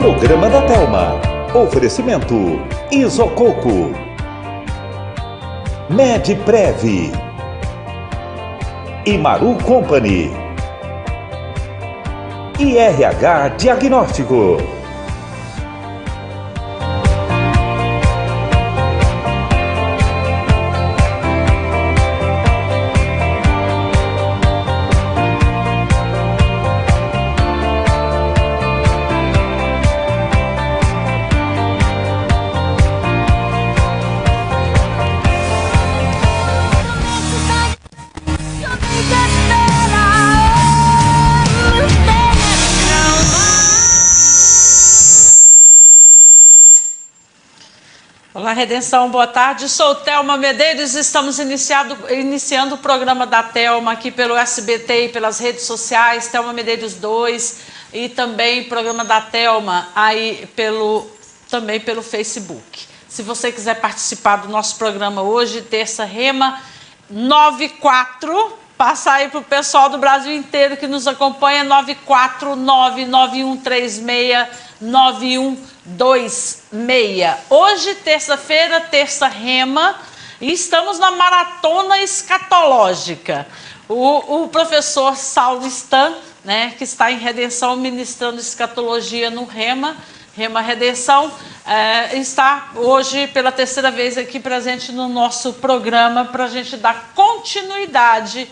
Programa da Thelma. Oferecimento Isococo, Medprev e Maru Company e RH Diagnóstico. Olá, Redenção, boa tarde. Sou Thelma Medeiros, estamos iniciando o programa da Thelma aqui pelo SBT e pelas redes sociais, Thelma Medeiros 2, e também programa da Thelma aí também pelo Facebook. Se você quiser participar do nosso programa hoje, terça Rema 94, passa aí para o pessoal do Brasil inteiro que nos acompanha, 949-9136-9126. Hoje, terça-feira, terça Rema, e estamos na maratona escatológica. O professor Saulo Stan, né, que está em Redenção ministrando escatologia no Rema Redenção, está hoje pela terceira vez aqui presente no nosso programa para a gente dar continuidade.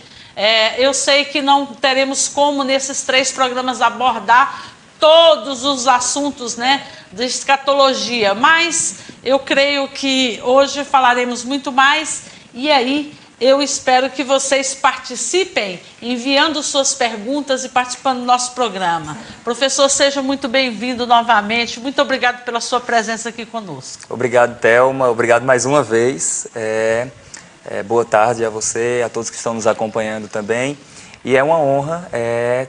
Eu sei que não teremos como nesses 3 programas abordar todos os assuntos, né, de escatologia, mas eu creio que hoje falaremos muito mais, e aí eu espero que vocês participem, enviando suas perguntas e participando do nosso programa. Professor, seja muito bem-vindo novamente, muito obrigado pela sua presença aqui conosco. Obrigado, Thelma, obrigado mais uma vez, boa tarde a você, a todos que estão nos acompanhando também. E é uma honra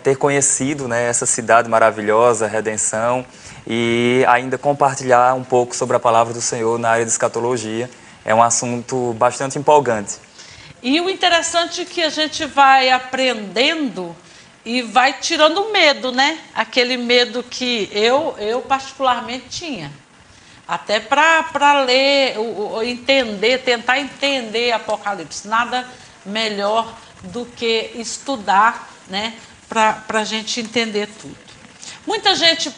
ter conhecido, né, essa cidade maravilhosa, Redenção, e ainda compartilhar um pouco sobre a palavra do Senhor na área de escatologia. É um assunto bastante empolgante. E o interessante é que a gente vai aprendendo e vai tirando o medo, né? Aquele medo que eu particularmente tinha. Até para ler, entender, tentar entender Apocalipse. Nada melhor do que estudar, né, para a gente entender tudo. Muita gente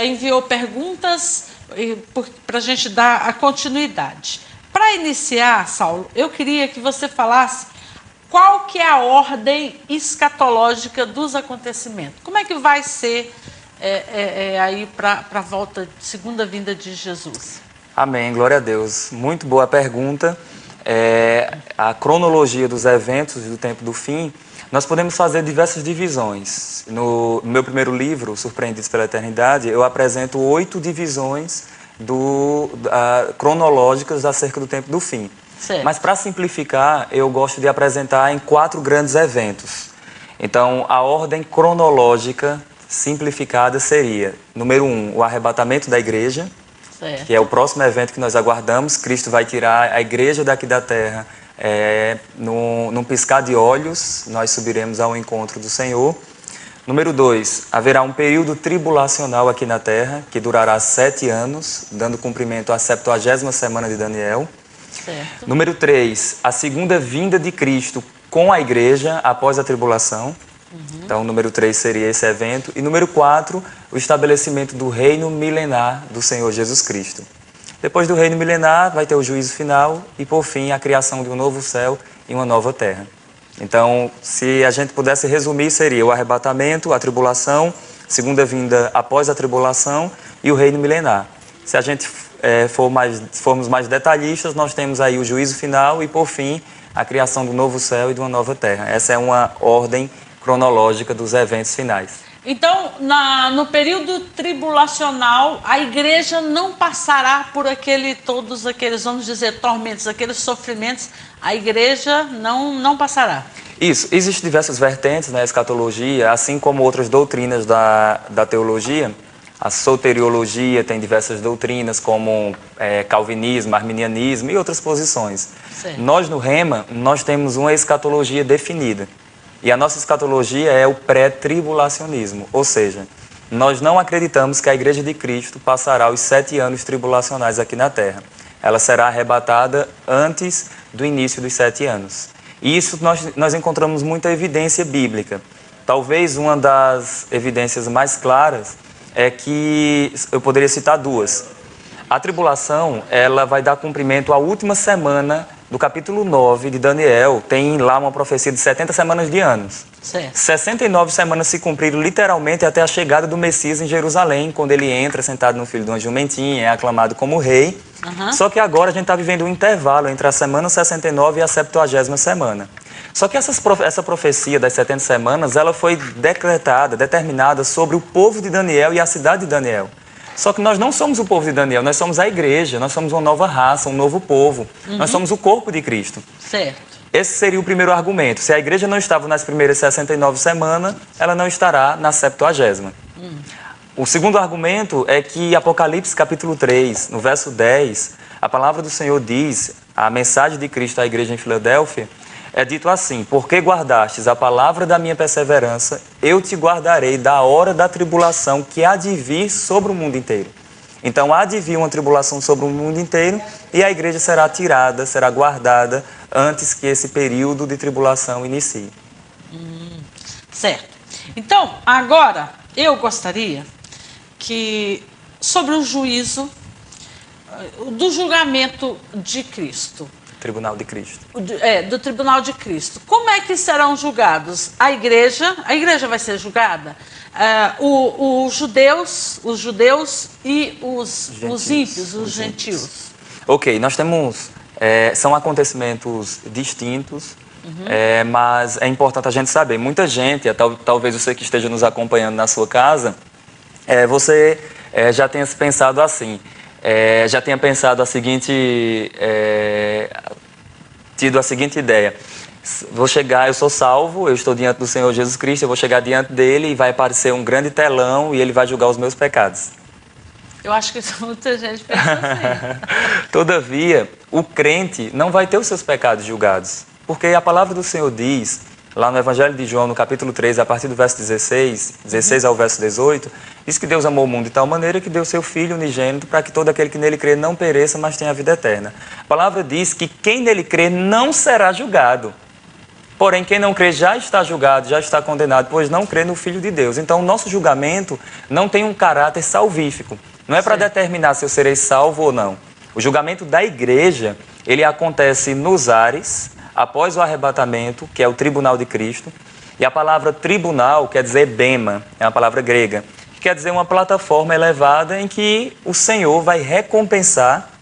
enviou perguntas para a gente dar a continuidade. Para iniciar, Saulo, eu queria que você falasse qual que é a ordem escatológica dos acontecimentos. Como é que vai ser aí para a volta, segunda vinda de Jesus? Amém, glória a Deus. Muito boa pergunta. A cronologia dos eventos do tempo do fim, nós podemos fazer diversas divisões. No meu primeiro livro, Surpreendidos pela Eternidade, eu apresento 8 divisões cronológicas acerca do tempo do fim. Certo. Mas, para simplificar, eu gosto de apresentar em 4 grandes eventos. Então, a ordem cronológica simplificada seria, número 1, o arrebatamento da igreja, certo, que é o próximo evento que nós aguardamos. Cristo vai tirar a igreja daqui da terra num piscar de olhos, nós subiremos ao encontro do Senhor. Número 2, haverá um período tribulacional aqui na terra, que durará 7 anos, dando cumprimento à 70ª semana de Daniel. certo. Número 3, a segunda vinda de Cristo com a igreja após a tribulação. Então, o número 3 seria esse evento. E número 4, o estabelecimento do reino milenar do Senhor Jesus Cristo. Depois do reino milenar, vai ter o juízo final e, por fim, a criação de um novo céu e uma nova terra. Então, se a gente pudesse resumir, seria o arrebatamento, a tribulação, segunda vinda após a tribulação e o reino milenar. Se a gente formos mais detalhistas, nós temos aí o juízo final e, por fim, a criação do novo céu e de uma nova terra. Essa é uma ordem cronológica dos eventos finais. Então, no período tribulacional, a igreja não passará por todos aqueles, vamos dizer, tormentos, aqueles sofrimentos, a igreja não passará. Isso, existem diversas vertentes na escatologia, assim como outras doutrinas da teologia. A soteriologia tem diversas doutrinas, como calvinismo, arminianismo e outras posições. Certo. Nós, no Rema, nós temos uma escatologia definida. E a nossa escatologia é o pré-tribulacionismo, ou seja, nós não acreditamos que a Igreja de Cristo passará os 7 anos tribulacionais aqui na Terra. Ela será arrebatada antes do início dos 7 anos. E isso nós encontramos muita evidência bíblica. Talvez uma das evidências mais claras é que eu poderia citar duas. A tribulação, ela vai dar cumprimento à última semana do capítulo 9 de Daniel. Tem lá uma profecia de 70 semanas de anos. Certo. 69 semanas se cumpriram literalmente até a chegada do Messias em Jerusalém, quando ele entra sentado no filho de uma jumentinha, é aclamado como rei. Só que agora a gente está vivendo um intervalo entre a semana 69 e a 70ª semana. Só que essa profecia das 70 semanas, ela foi decretada, determinada sobre o povo de Daniel e a cidade de Daniel. Só que nós não somos o povo de Daniel, nós somos a igreja, nós somos uma nova raça, um novo povo. Nós somos o corpo de Cristo. Certo. Esse seria o primeiro argumento. Se a igreja não estava nas primeiras 69 semanas, ela não estará na 70ª. O segundo argumento é que Apocalipse capítulo 3, no verso 10, a palavra do Senhor diz, a mensagem de Cristo à igreja em Filadélfia, é dito assim: porque guardastes a palavra da minha perseverança, eu te guardarei da hora da tribulação que há de vir sobre o mundo inteiro. Então há de vir uma tribulação sobre o mundo inteiro e a igreja será tirada, será guardada antes que esse período de tribulação inicie. Certo. Então, agora, eu gostaria que, sobre o juízo, do julgamento de Cristo, Tribunal de Cristo. do Tribunal de Cristo. Como é que serão julgados? A igreja vai ser julgada? Os judeus e os ímpios, os gentios. Ok, nós temos... são acontecimentos distintos, mas é importante a gente saber. Muita gente, talvez você que esteja nos acompanhando na sua casa, você já tenha pensado assim... já tenha pensado tido a seguinte ideia: vou chegar, eu sou salvo, eu estou diante do Senhor Jesus Cristo, eu vou chegar diante dele e vai aparecer um grande telão e ele vai julgar os meus pecados. Eu acho que muita gente pensa assim. Todavia, o crente não vai ter os seus pecados julgados, porque a palavra do Senhor diz, lá no Evangelho de João, no capítulo 3, a partir do verso 16 ao verso 18, diz que Deus amou o mundo de tal maneira que deu seu Filho unigênito para que todo aquele que nele crê não pereça, mas tenha a vida eterna. A palavra diz que quem nele crê não será julgado. Porém, quem não crê já está julgado, já está condenado, pois não crê no Filho de Deus. Então, o nosso julgamento não tem um caráter salvífico. Não é para determinar se eu serei salvo ou não. O julgamento da igreja, ele acontece nos ares, após o arrebatamento, que é o tribunal de Cristo. E a palavra tribunal quer dizer bema, é uma palavra grega, que quer dizer uma plataforma elevada em que o Senhor vai recompensar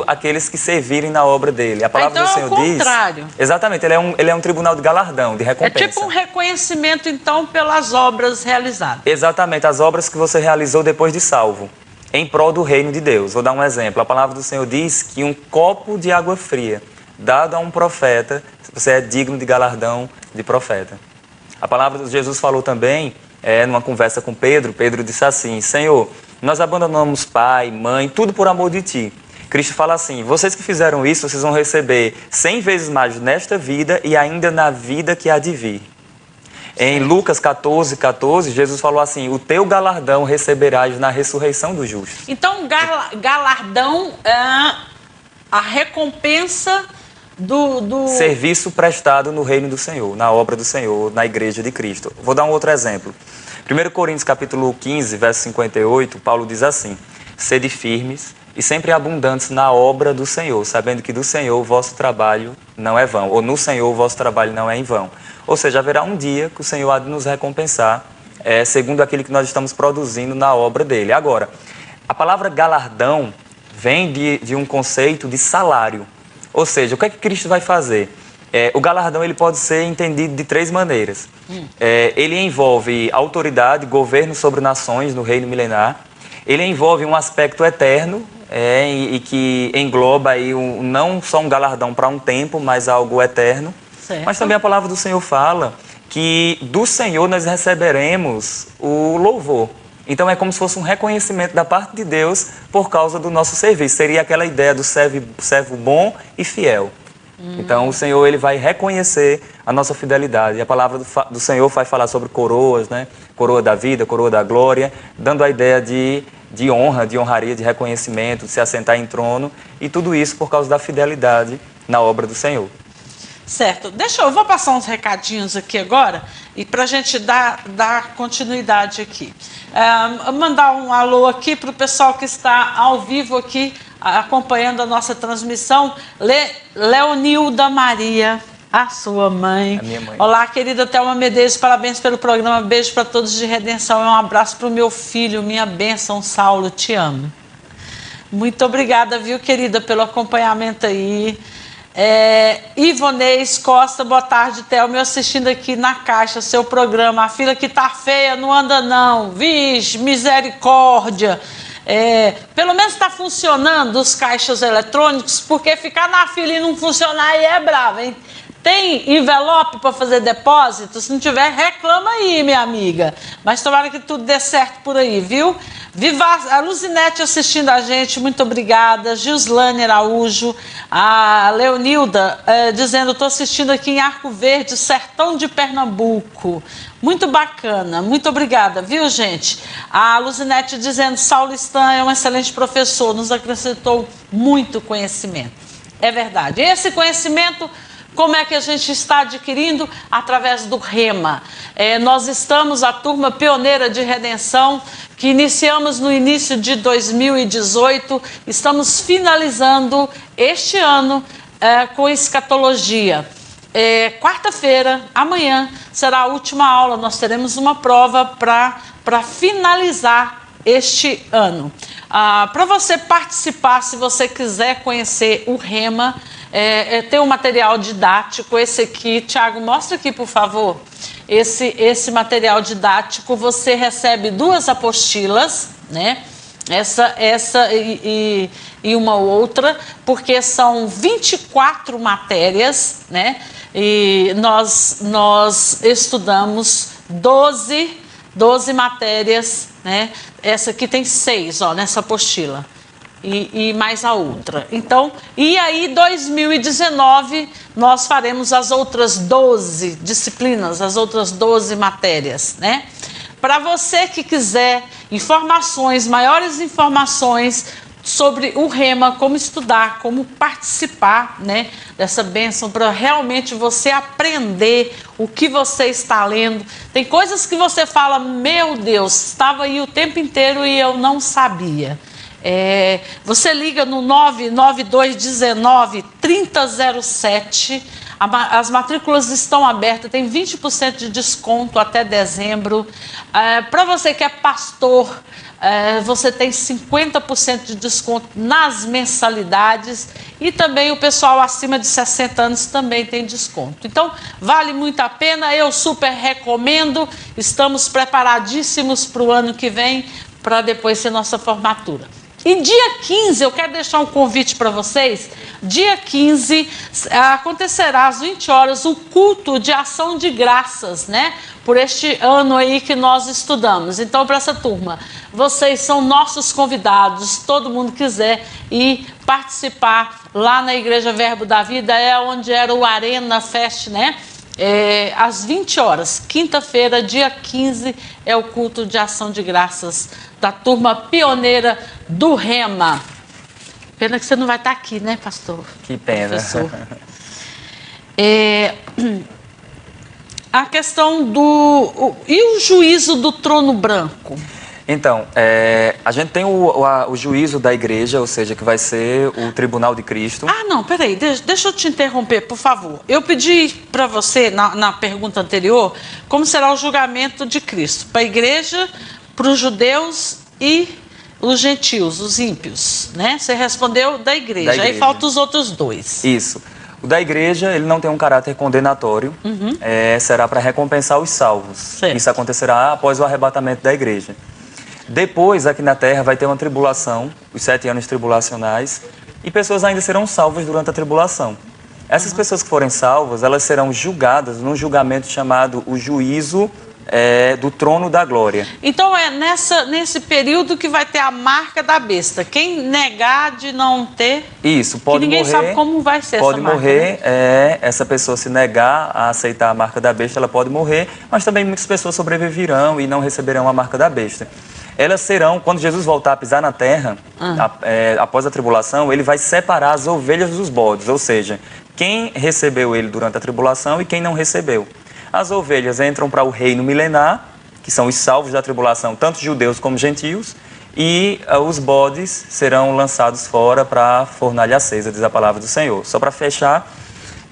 aqueles que servirem na obra dele. A palavra do Senhor diz... contrário. Exatamente, ele é um tribunal de galardão, de recompensa. É tipo um reconhecimento, então, pelas obras realizadas. Exatamente, as obras que você realizou depois de salvo, em prol do reino de Deus. Vou dar um exemplo. A palavra do Senhor diz que um copo de água fria dado a um profeta, você é digno de galardão de profeta. A palavra de Jesus falou também, numa conversa com Pedro, Pedro disse assim: Senhor, nós abandonamos pai, mãe, tudo por amor de Ti. Cristo fala assim: vocês que fizeram isso, vocês vão receber 100 vezes mais nesta vida e ainda na vida que há de vir. Em Lucas 14, Jesus falou assim: o teu galardão receberás na ressurreição dos justos. Então, galardão é a recompensa do serviço prestado no reino do Senhor, na obra do Senhor, na igreja de Cristo. Vou dar um outro exemplo. 1 Coríntios capítulo 15, verso 58, Paulo diz assim: sede firmes e sempre abundantes na obra do Senhor, sabendo que do Senhor o vosso trabalho não é vão, ou no Senhor o vosso trabalho não é em vão. Ou seja, haverá um dia que o Senhor há de nos recompensar, segundo aquilo que nós estamos produzindo na obra dele. Agora, a palavra galardão vem de um conceito de salário. Ou seja, o que é que Cristo vai fazer? O galardão ele pode ser entendido de 3 maneiras. Ele envolve autoridade, governo sobre nações no reino milenar. Ele envolve um aspecto eterno e que engloba aí não só um galardão para um tempo, mas algo eterno. Certo. Mas também a palavra do Senhor fala que do Senhor nós receberemos o louvor. Então é como se fosse um reconhecimento da parte de Deus por causa do nosso serviço. Seria aquela ideia do servo bom e fiel. Então, o Senhor, ele vai reconhecer a nossa fidelidade. E a palavra do Senhor vai falar sobre coroas, né? Coroa da vida, coroa da glória, dando a ideia de honra, de honraria, de reconhecimento, de se assentar em trono. E tudo isso por causa da fidelidade na obra do Senhor. Certo. Eu vou passar uns recadinhos aqui agora, e para a gente dar continuidade aqui. Mandar um alô aqui para o pessoal que está ao vivo aqui, acompanhando a nossa transmissão. Leonilda Maria, a sua mãe. A minha mãe. Olá, querida Thelma Medeiros, parabéns pelo programa. Beijo para todos de Redenção. Um abraço para o meu filho, minha bênção, Saulo, te amo. Muito obrigada, viu, querida, pelo acompanhamento aí. Ivonês Costa, boa tarde, Thelma, eu assistindo aqui na caixa seu programa. A fila que tá feia não anda não, vixe, misericórdia. Pelo menos está funcionando os caixas eletrônicos, porque ficar na fila e não funcionar aí é bravo, hein? Tem envelope para fazer depósito? Se não tiver, reclama aí, minha amiga. Mas tomara que tudo dê certo por aí, viu? Viva a Luzinete assistindo a gente, muito obrigada. Gislane Araújo, a Leonilda dizendo, estou assistindo aqui em Arco Verde, sertão de Pernambuco. Muito bacana, muito obrigada, viu, gente? A Luzinete dizendo, Saulo Stan é um excelente professor, nos acrescentou muito conhecimento. É verdade. Esse conhecimento, como é que a gente está adquirindo? Através do Rema. Nós estamos, a turma pioneira de redenção, que iniciamos no início de 2018, estamos finalizando este ano com escatologia. Quarta-feira, amanhã, será a última aula, nós teremos uma prova para finalizar este ano. Para você participar, se você quiser conhecer o Rema, tem um material didático, esse aqui, Tiago, mostra aqui, por favor. Esse material didático, você recebe 2 apostilas, né? Essa e uma outra, porque são 24 matérias, né? E nós estudamos 12 matérias, né? Essa aqui tem 6, ó, nessa apostila. E mais a outra. Então, e aí 2019 nós faremos as outras 12 disciplinas, as outras 12 matérias, né? Para você que quiser informações, maiores informações sobre o Rema, como estudar, como participar, né, dessa bênção, para realmente você aprender o que você está lendo. Tem coisas que você fala, meu Deus, estava aí o tempo inteiro e eu não sabia. Você liga no 99219-3007, as matrículas estão abertas, tem 20% de desconto até dezembro. Para você que é pastor, você tem 50% de desconto nas mensalidades, e também o pessoal acima de 60 anos também tem desconto. Então, vale muito a pena, eu super recomendo, estamos preparadíssimos para o ano que vem, para depois ser nossa formatura. E dia 15, eu quero deixar um convite para vocês. Dia 15 acontecerá às 20 horas o culto de ação de graças, né? Por este ano aí que nós estudamos. Então, para essa turma, vocês são nossos convidados. Todo mundo quiser ir participar lá na Igreja Verbo da Vida, onde era o Arena Fest, né? Às 20 horas, quinta-feira, dia 15, é o culto de ação de graças da turma pioneira do Rema. Pena que você não vai estar aqui, né, pastor? Que pena. Professor. A questão e o juízo do trono branco? Então, a gente tem o juízo da igreja, ou seja, que vai ser o tribunal de Cristo. Não, peraí, deixa eu te interromper, por favor. Eu pedi para você, na pergunta anterior, como será o julgamento de Cristo para a igreja, para os judeus e os gentios, os ímpios, né? Você respondeu da igreja, aí falta os outros 2. Isso. O da igreja, ele não tem um caráter condenatório, será para recompensar os salvos. Certo. Isso acontecerá após o arrebatamento da igreja. Depois, aqui na Terra, vai ter uma tribulação, os 7 anos tribulacionais, e pessoas ainda serão salvas durante a tribulação. Essas pessoas que forem salvas, elas serão julgadas num julgamento chamado o juízo do trono da glória. Então é nesse período que vai ter a marca da besta. Quem negar de não ter... Isso, pode que ninguém morrer, sabe como vai ser pode essa marca. morrer, né? essa pessoa se negar a aceitar a marca da besta, ela pode morrer, mas também muitas pessoas sobreviverão e não receberão a marca da besta. Elas serão, quando Jesus voltar a pisar na terra, após a tribulação, ele vai separar as ovelhas dos bodes, ou seja, quem recebeu ele durante a tribulação e quem não recebeu. As ovelhas entram para o reino milenar, que são os salvos da tribulação, tanto judeus como gentios, e os bodes serão lançados fora para a fornalha acesa, diz a palavra do Senhor. Só para fechar,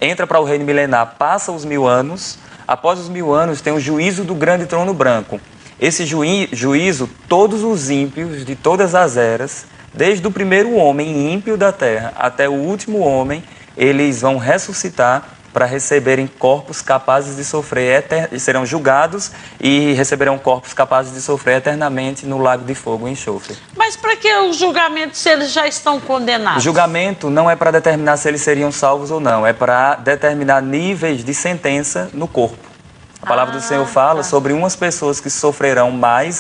entra para o reino milenar, passa os 1000 anos, após os 1000 anos tem o juízo do grande trono branco. Esse juízo, todos os ímpios de todas as eras, desde o primeiro homem ímpio da terra até o último homem, eles vão ressuscitar para receberem corpos capazes de sofrer, serão julgados e receberão corpos capazes de sofrer eternamente no lago de fogo e enxofre. Mas para que o julgamento se eles já estão condenados? O julgamento não é para determinar se eles seriam salvos ou não, é para determinar níveis de sentença no corpo. A palavra do Senhor fala sobre umas pessoas que sofrerão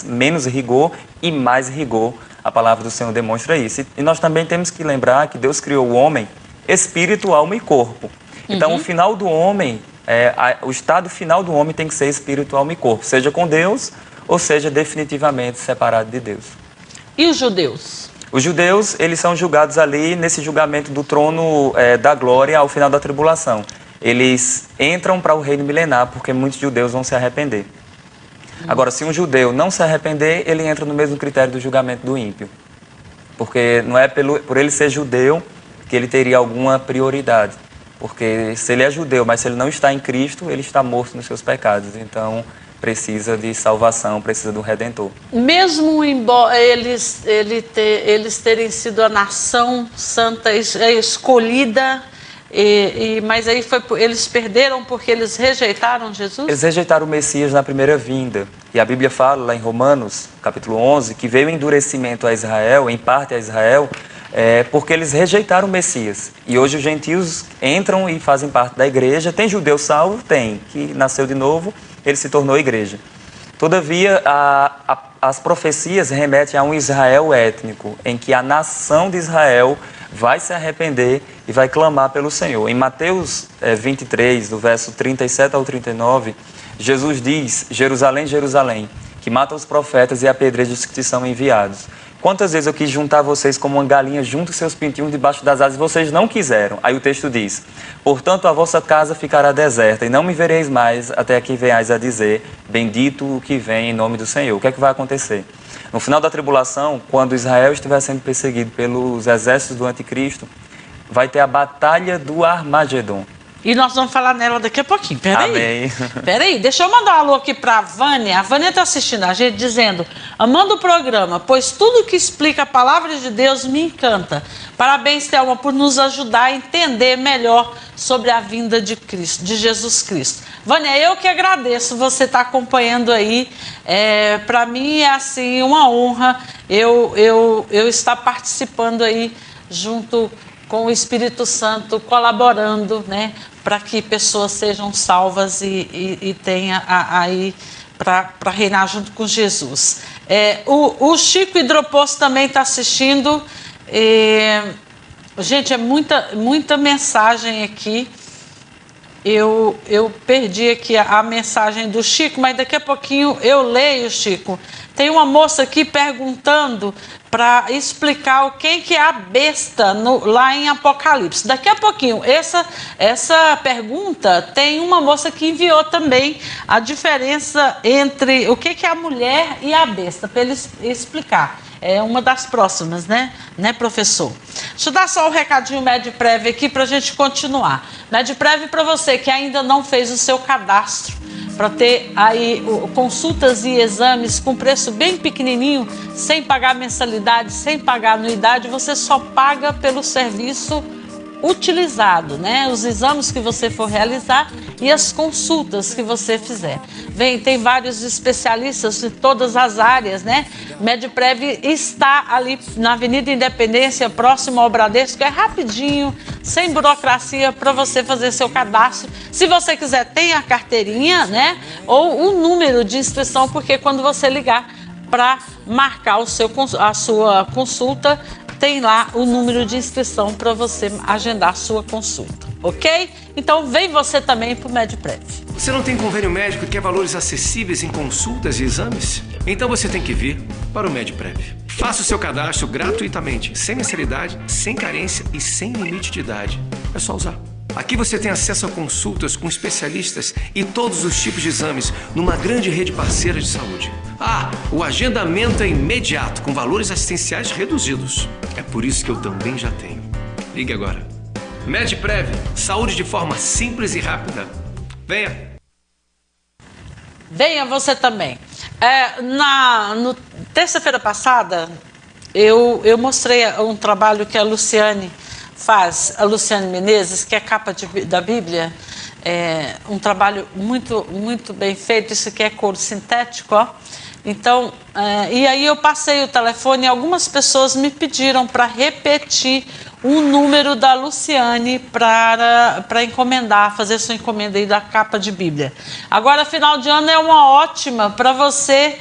menos rigor e mais rigor. A palavra do Senhor demonstra isso. E nós também temos que lembrar que Deus criou o homem espírito, alma e corpo. Então, o final do homem, o estado final do homem tem que ser espírito, alma e corpo, seja com Deus ou seja definitivamente separado de Deus. E os judeus? Os judeus, eles são julgados ali nesse julgamento do trono da glória ao final da tribulação. Eles entram para o reino milenar porque muitos judeus vão se arrepender. Agora, se um judeu não se arrepender, ele entra no mesmo critério do julgamento do ímpio. Porque não é por ele ser judeu que ele teria alguma prioridade. Porque se ele é judeu, mas se ele não está em Cristo, ele está morto nos seus pecados. Então, precisa de salvação, precisa do Redentor. Mesmo embora eles terem sido a nação santa escolhida... mas aí eles perderam porque eles rejeitaram Jesus? Eles rejeitaram o Messias na primeira vinda. E a Bíblia fala lá em Romanos, capítulo 11, que veio o endurecimento a Israel, em parte a Israel, porque eles rejeitaram o Messias. E hoje os gentios entram e fazem parte da igreja. Tem judeu salvo? Tem, que nasceu de novo, ele se tornou igreja. Todavia, as profecias remetem a um Israel étnico, em que a nação de Israel vai se arrepender e vai clamar pelo Senhor. Em Mateus 23, do verso 37 ao 39, Jesus diz: Jerusalém, Jerusalém, que mata os profetas e apedreja os que te são enviados. Quantas vezes eu quis juntar vocês como uma galinha junto seus pintinhos debaixo das asas e vocês não quiseram. Aí o texto diz: portanto a vossa casa ficará deserta e não me vereis mais até que venhais a dizer: bendito o que vem em nome do Senhor. O que é que vai acontecer? No final da tribulação, quando Israel estiver sendo perseguido pelos exércitos do anticristo, vai ter a batalha do Armagedon. E nós vamos falar nela daqui a pouquinho. Amém. Peraí, deixa eu mandar um alô aqui para a Vânia. A Vânia está assistindo a gente dizendo: amando o programa, pois tudo que explica a palavra de Deus me encanta. Parabéns, Thelma, por nos ajudar a entender melhor sobre a vinda de Cristo, de Jesus Cristo. Vânia, eu que agradeço você estar acompanhando aí. Para mim é assim uma honra eu estar participando aí junto com o Espírito Santo, colaborando, né, para que pessoas sejam salvas e tenha aí para reinar junto com Jesus. O Chico Hidroposto também está assistindo. Gente, é muita mensagem aqui. Eu perdi aqui a mensagem do Chico, mas daqui a pouquinho eu leio, Chico. Tem uma moça aqui perguntando para explicar quem que é a besta lá em Apocalipse. Daqui a pouquinho, essa pergunta tem uma moça que enviou também a diferença entre o que é a mulher e a besta, para ele explicar. É uma das próximas, né, professor? Deixa eu dar só um recadinho MedPrev aqui para a gente continuar. MedPrev, para você que ainda não fez o seu cadastro, para ter aí consultas e exames com preço bem pequenininho, sem pagar mensalidade, sem pagar anuidade, você só paga pelo serviço utilizado, né? Os exames que você for realizar e as consultas que você fizer. Tem vários especialistas de todas as áreas, né? MedPrev está ali na Avenida Independência, próximo ao Bradesco, é rapidinho, sem burocracia, para você fazer seu cadastro. Se você quiser, tem a carteirinha, né? Ou o número de inscrição, porque quando você ligar para marcar a sua consulta, tem lá o número de inscrição para você agendar a sua consulta, ok? Então vem você também para o MedPrev. Você não tem convênio médico e quer valores acessíveis em consultas e exames? Então você tem que vir para o MedPrev. Faça o seu cadastro gratuitamente, sem mensalidade, sem carência e sem limite de idade. É só usar. Aqui você tem acesso a consultas com especialistas e todos os tipos de exames numa grande rede parceira de saúde. O agendamento é imediato, com valores assistenciais reduzidos. É por isso que eu também já tenho. Ligue agora. MedPrev, saúde de forma simples e rápida. Venha! Venha você também. Terça-feira passada, eu mostrei um trabalho que a Luciane faz, a Luciane Menezes, que é capa da Bíblia. Um trabalho muito, muito bem feito. Isso aqui é couro sintético, ó. Então, e aí eu passei o telefone e algumas pessoas me pediram para repetir o número da Luciane para encomendar, fazer sua encomenda aí da capa de Bíblia. Agora, final de ano é uma ótima para você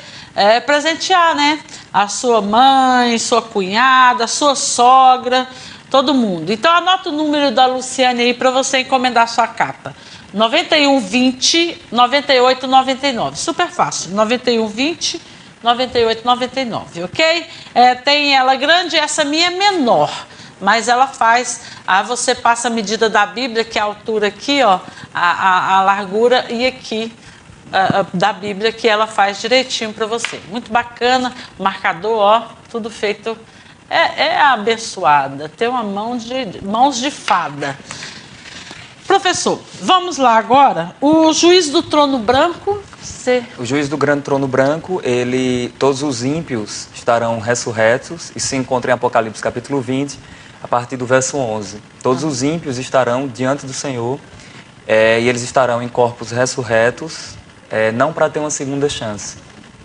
presentear, né? A sua mãe, sua cunhada, a sua sogra, todo mundo. Então, anota o número da Luciane aí para você encomendar sua capa. 9120 9899. Super fácil. 9120 9899, ok? Tem ela grande, essa minha é menor. Mas ela faz, você passa a medida da Bíblia, que é a altura aqui, ó, a largura, e aqui da Bíblia, que ela faz direitinho para você. Muito bacana, marcador, ó, tudo feito, abençoada, tem uma mãos de fada. Professor, vamos lá agora, o juiz do trono branco... O juiz do grande trono branco, todos os ímpios estarão ressurretos, e se encontra em Apocalipse capítulo 20, a partir do verso 11. Todos os ímpios estarão diante do Senhor, e eles estarão em corpos ressurretos, não para ter uma segunda chance,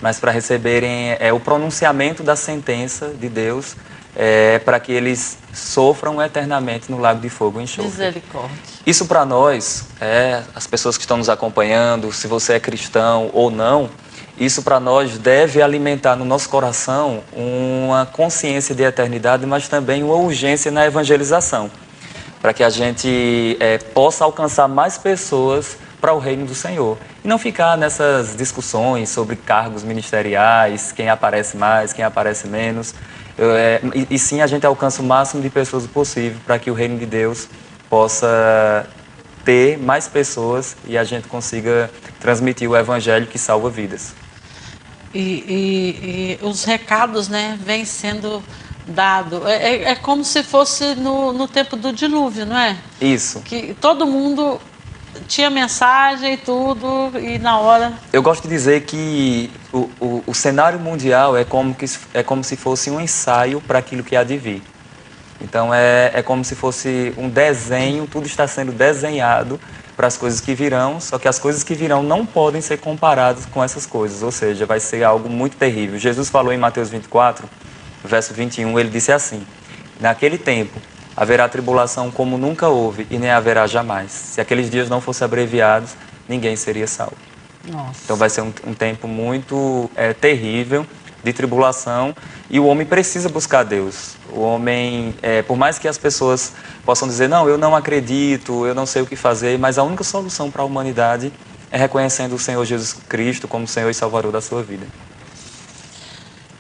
mas para receberem o pronunciamento da sentença de Deus, para que eles sofram eternamente no lago de fogo e enxofre. Misericórdia. Isso para nós, as pessoas que estão nos acompanhando, se você é cristão ou não, isso para nós deve alimentar no nosso coração uma consciência de eternidade, mas também uma urgência na evangelização, para que a gente possa alcançar mais pessoas para o reino do Senhor. E não ficar nessas discussões sobre cargos ministeriais, quem aparece mais, quem aparece menos, e sim a gente alcança o máximo de pessoas possível para que o reino de Deus possa ter mais pessoas e a gente consiga transmitir o evangelho que salva vidas. E os recados, né, vêm sendo dados. É como se fosse no tempo do dilúvio, não é? Isso. Que todo mundo tinha mensagem e tudo, e na hora... Eu gosto de dizer que o cenário mundial é como se fosse um ensaio para aquilo que há de vir. Então é como se fosse um desenho, tudo está sendo desenhado para as coisas que virão, só que as coisas que virão não podem ser comparadas com essas coisas, ou seja, vai ser algo muito terrível. Jesus falou em Mateus 24, verso 21, ele disse assim: naquele tempo haverá tribulação como nunca houve e nem haverá jamais. Se aqueles dias não fossem abreviados, ninguém seria salvo. Nossa. Então vai ser um tempo muito terrível de tribulação, e o homem precisa buscar Deus. O homem, por mais que as pessoas possam dizer, não, eu não acredito, eu não sei o que fazer, mas a única solução para a humanidade é reconhecendo o Senhor Jesus Cristo como Senhor e Salvador da sua vida.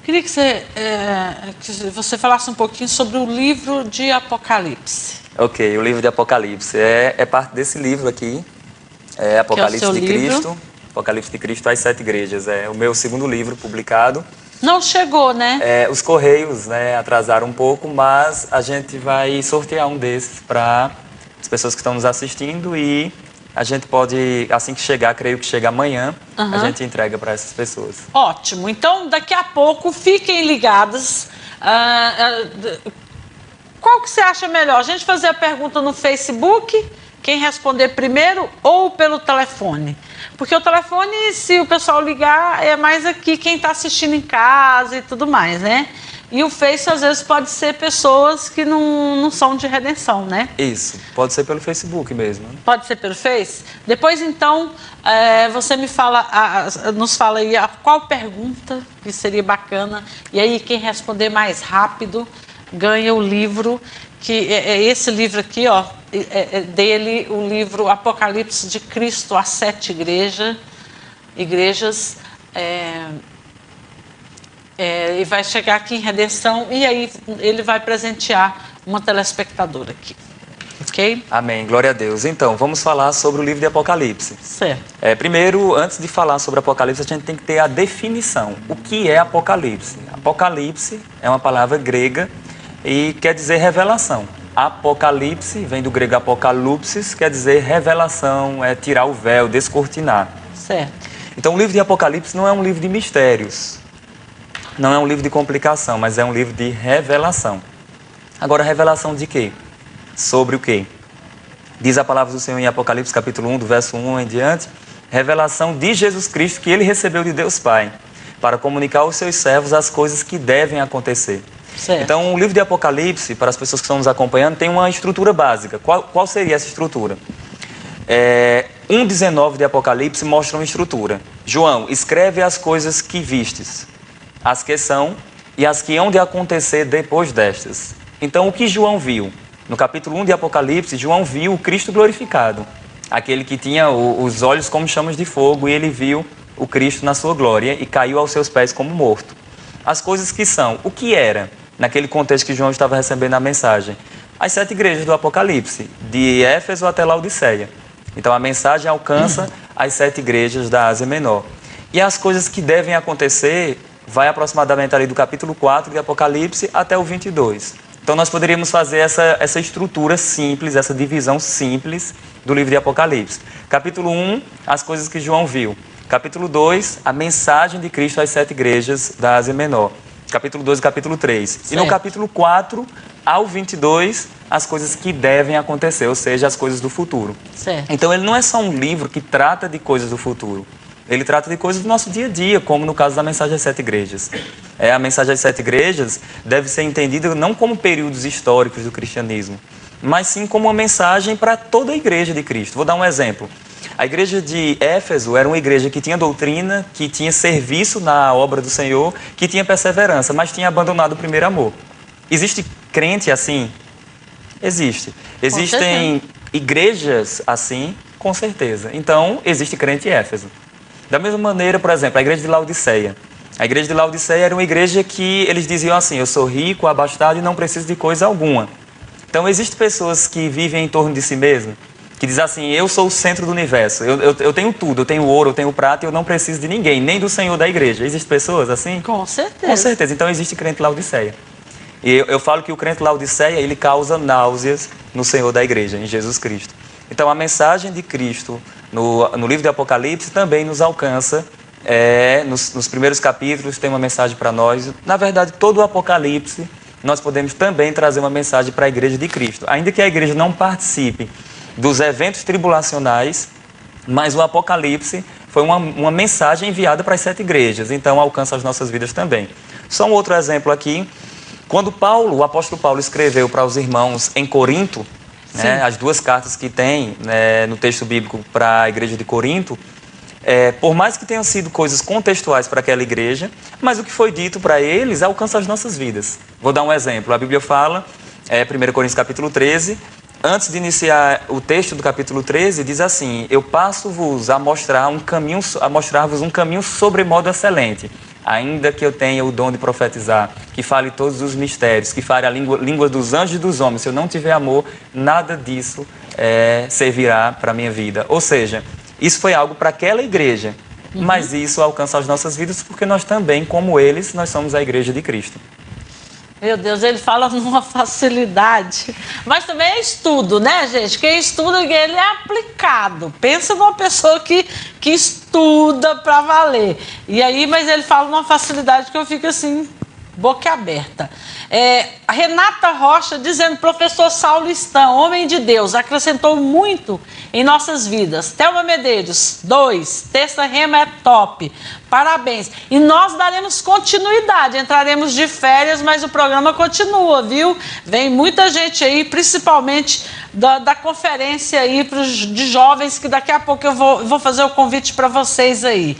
Queria que você falasse um pouquinho sobre o livro de Apocalipse. Ok, o livro de Apocalipse é parte desse livro aqui, Apocalipse de Cristo, Apocalipse de Cristo às 7 igrejas. É o meu segundo livro publicado. Não chegou, né? Os correios, né, atrasaram um pouco, mas a gente vai sortear um desses para as pessoas que estão nos assistindo, e a gente pode, assim que chegar, creio que chega amanhã, a gente entrega para essas pessoas. Ótimo. Então, daqui a pouco, fiquem ligadas. Qual que você acha melhor? A gente fazer a pergunta no Facebook, quem responder primeiro, ou pelo telefone? Porque o telefone, se o pessoal ligar, é mais aqui quem está assistindo em casa e tudo mais, né? E o Face, às vezes, pode ser pessoas que não são de redenção, né? Isso, pode ser pelo Facebook mesmo. Pode ser pelo Face? Depois, então, você nos fala aí qual pergunta que seria bacana. E aí, quem responder mais rápido ganha o livro, que é esse livro aqui, ó, dele, o livro Apocalipse de Cristo às 7 igrejas. E vai chegar aqui em Redenção, e aí ele vai presentear uma telespectadora aqui. Ok? Amém, glória a Deus. Então, vamos falar sobre o livro de Apocalipse. Certo. Primeiro, antes de falar sobre Apocalipse, a gente tem que ter a definição. O que é Apocalipse? Apocalipse é uma palavra grega e quer dizer revelação. Apocalipse vem do grego apokalupsis, quer dizer revelação, é tirar o véu, descortinar. Certo. Então, o livro de Apocalipse não é um livro de mistérios, não é um livro de complicação, mas é um livro de revelação. Agora, revelação de quê? Sobre o quê? Diz a palavra do Senhor em Apocalipse, capítulo 1, do verso 1 em diante, revelação de Jesus Cristo que ele recebeu de Deus Pai, para comunicar aos seus servos as coisas que devem acontecer. Certo. Então, o livro de Apocalipse, para as pessoas que estão nos acompanhando, tem uma estrutura básica. Qual seria essa estrutura? 1:19 de Apocalipse mostra uma estrutura. João, escreve as coisas que vistes, as que são e as que hão de acontecer depois destas. Então, o que João viu? No capítulo 1 de Apocalipse, João viu o Cristo glorificado, aquele que tinha os olhos como chamas de fogo, e ele viu o Cristo na sua glória e caiu aos seus pés como morto. As coisas que são, o que era, naquele contexto que João estava recebendo a mensagem? As 7 igrejas do Apocalipse, de Éfeso até Laodiceia. Então, a mensagem alcança as 7 igrejas da Ásia Menor. E as coisas que devem acontecer vai aproximadamente ali do capítulo 4 de Apocalipse até o 22. Então, nós poderíamos fazer essa estrutura simples, essa divisão simples do livro de Apocalipse. Capítulo 1, as coisas que João viu. Capítulo 2, a mensagem de Cristo às 7 igrejas da Ásia Menor. Capítulo 2 e capítulo 3. Certo. E no capítulo 4 ao 22, as coisas que devem acontecer, ou seja, as coisas do futuro. Certo. Então, ele não é só um livro que trata de coisas do futuro. Ele trata de coisas do nosso dia a dia, como no caso da mensagem às 7 igrejas. A mensagem às 7 igrejas deve ser entendida não como períodos históricos do cristianismo, mas sim como uma mensagem para toda a igreja de Cristo. Vou dar um exemplo. A igreja de Éfeso era uma igreja que tinha doutrina, que tinha serviço na obra do Senhor, que tinha perseverança, mas tinha abandonado o primeiro amor. Existe crente assim? Existe. Existem igrejas assim? Com certeza. Então, existe crente em Éfeso. Da mesma maneira, por exemplo, a igreja de Laodiceia. A igreja de Laodiceia era uma igreja que eles diziam assim: eu sou rico, abastado e não preciso de coisa alguma. Então, existem pessoas que vivem em torno de si mesmo, que dizem assim: eu sou o centro do universo, eu tenho tudo, eu tenho ouro, eu tenho prata e eu não preciso de ninguém, nem do Senhor da igreja. Existem pessoas assim? Com certeza. Com certeza. Então, existe crente Laodiceia. E eu falo que o crente Laodiceia, ele causa náuseas no Senhor da igreja, em Jesus Cristo. Então, a mensagem de Cristo no livro de Apocalipse também nos alcança. Nos primeiros capítulos tem uma mensagem para nós. Na verdade, todo o Apocalipse, nós podemos também trazer uma mensagem para a igreja de Cristo. Ainda que a igreja não participe dos eventos tribulacionais, mas o Apocalipse foi uma mensagem enviada para as 7 igrejas. Então, alcança as nossas vidas também. Só um outro exemplo aqui. Quando o apóstolo Paulo escreveu para os irmãos em Corinto, as 2 cartas que tem no texto bíblico para a igreja de Corinto, por mais que tenham sido coisas contextuais para aquela igreja, mas o que foi dito para eles alcança as nossas vidas. Vou dar um exemplo. A Bíblia fala, 1 Coríntios capítulo 13, antes de iniciar o texto do capítulo 13, diz assim: eu passo-vos a mostrar-vos um caminho sobremodo excelente, ainda que eu tenha o dom de profetizar, que fale todos os mistérios, que fale a língua dos anjos e dos homens, se eu não tiver amor, nada disso servirá para a minha vida. Ou seja, isso foi algo para aquela igreja, mas isso alcança as nossas vidas porque nós também, como eles, nós somos a igreja de Cristo. Meu Deus, ele fala numa facilidade. Mas também é estudo, né, gente? Quem estuda, ele é aplicado. Pensa numa pessoa que estuda para valer. E aí, mas ele fala numa facilidade que eu fico assim, boca aberta. A Renata Rocha dizendo: professor Saulo Stan, homem de Deus, acrescentou muito em nossas vidas. Thelma Medeiros, 2, terça rema é top. Parabéns. E nós daremos continuidade, entraremos de férias, mas o programa continua, viu? Vem muita gente aí, principalmente da conferência aí de jovens, que daqui a pouco eu vou fazer o convite para vocês aí.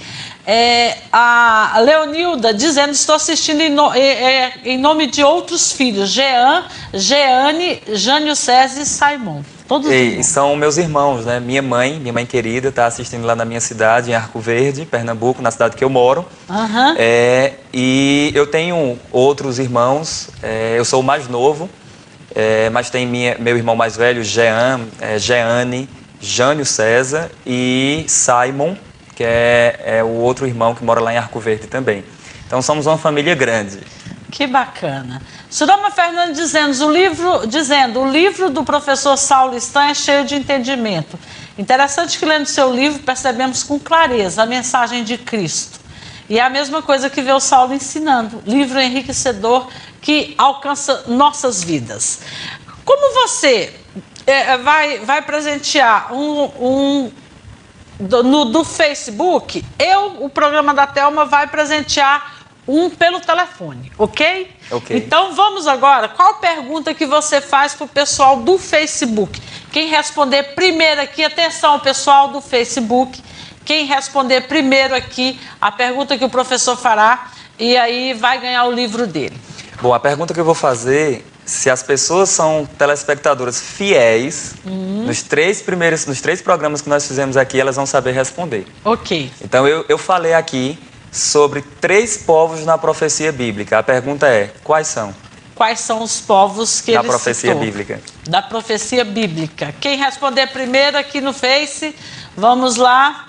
A Leonilda dizendo: estou assistindo em nome de outros filhos, Jean, Jeane, Jânio César e Simon. Todos E são meus irmãos, né? Minha mãe querida, está assistindo lá na minha cidade, em Arco Verde, Pernambuco, na cidade que eu moro. Uhum. E eu tenho outros irmãos, eu sou o mais novo, mas tem meu irmão mais velho, Jean, Jeane, Jânio César e Simon, que é o outro irmão que mora lá em Arco Verde também. Então somos uma família grande. Que bacana. Surama Fernandes dizendo, o livro do professor Saulo Stan é cheio de entendimento. Interessante que lendo seu livro percebemos com clareza a mensagem de Cristo. E é a mesma coisa que vê o Saulo ensinando. Livro enriquecedor que alcança nossas vidas. Como você vai presentear do Facebook, o programa da Thelma vai presentear pelo telefone, ok? Ok. Então vamos agora, qual pergunta que você faz para o pessoal do Facebook? Quem responder primeiro aqui, atenção pessoal do Facebook, quem responder primeiro aqui a pergunta que o professor fará, e aí vai ganhar o livro dele. Bom, a pergunta que eu vou fazer, se as pessoas são telespectadoras fiéis, nos três programas que nós fizemos aqui, elas vão saber responder. Ok. Então eu falei aqui sobre 3 povos na profecia bíblica. A pergunta é, quais são? Quais são os povos que ele Na profecia citou? bíblica. Da profecia bíblica. Quem responder primeiro aqui no Face, vamos lá.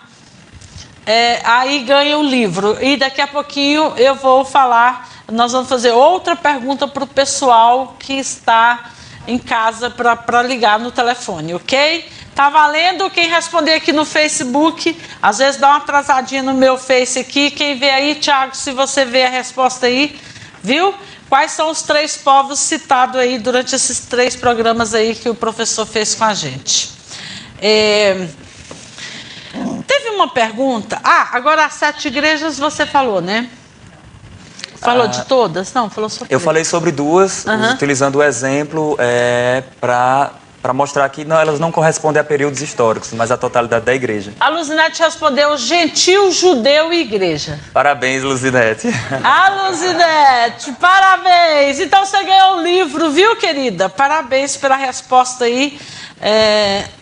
Aí ganha o livro. E daqui a pouquinho eu vou falar, nós vamos fazer outra pergunta para o pessoal que está em casa para ligar no telefone, ok? Tá valendo? Quem responder aqui no Facebook, às vezes dá uma atrasadinha no meu Face aqui. Quem vê aí, Thiago, se você vê a resposta aí, viu? Quais são os 3 povos citados aí durante esses 3 programas aí que o professor fez com a gente? Teve uma pergunta. Agora as 7 igrejas você falou, né? Falou de todas? Não, falou sobre Eu falei sobre 2, utilizando o exemplo para mostrar que elas não correspondem a períodos históricos, mas à totalidade da igreja. A Luzinete respondeu gentil, judeu e igreja. Parabéns, Luzinete. Luzinete, parabéns! Então você ganhou o livro, viu, querida? Parabéns pela resposta aí.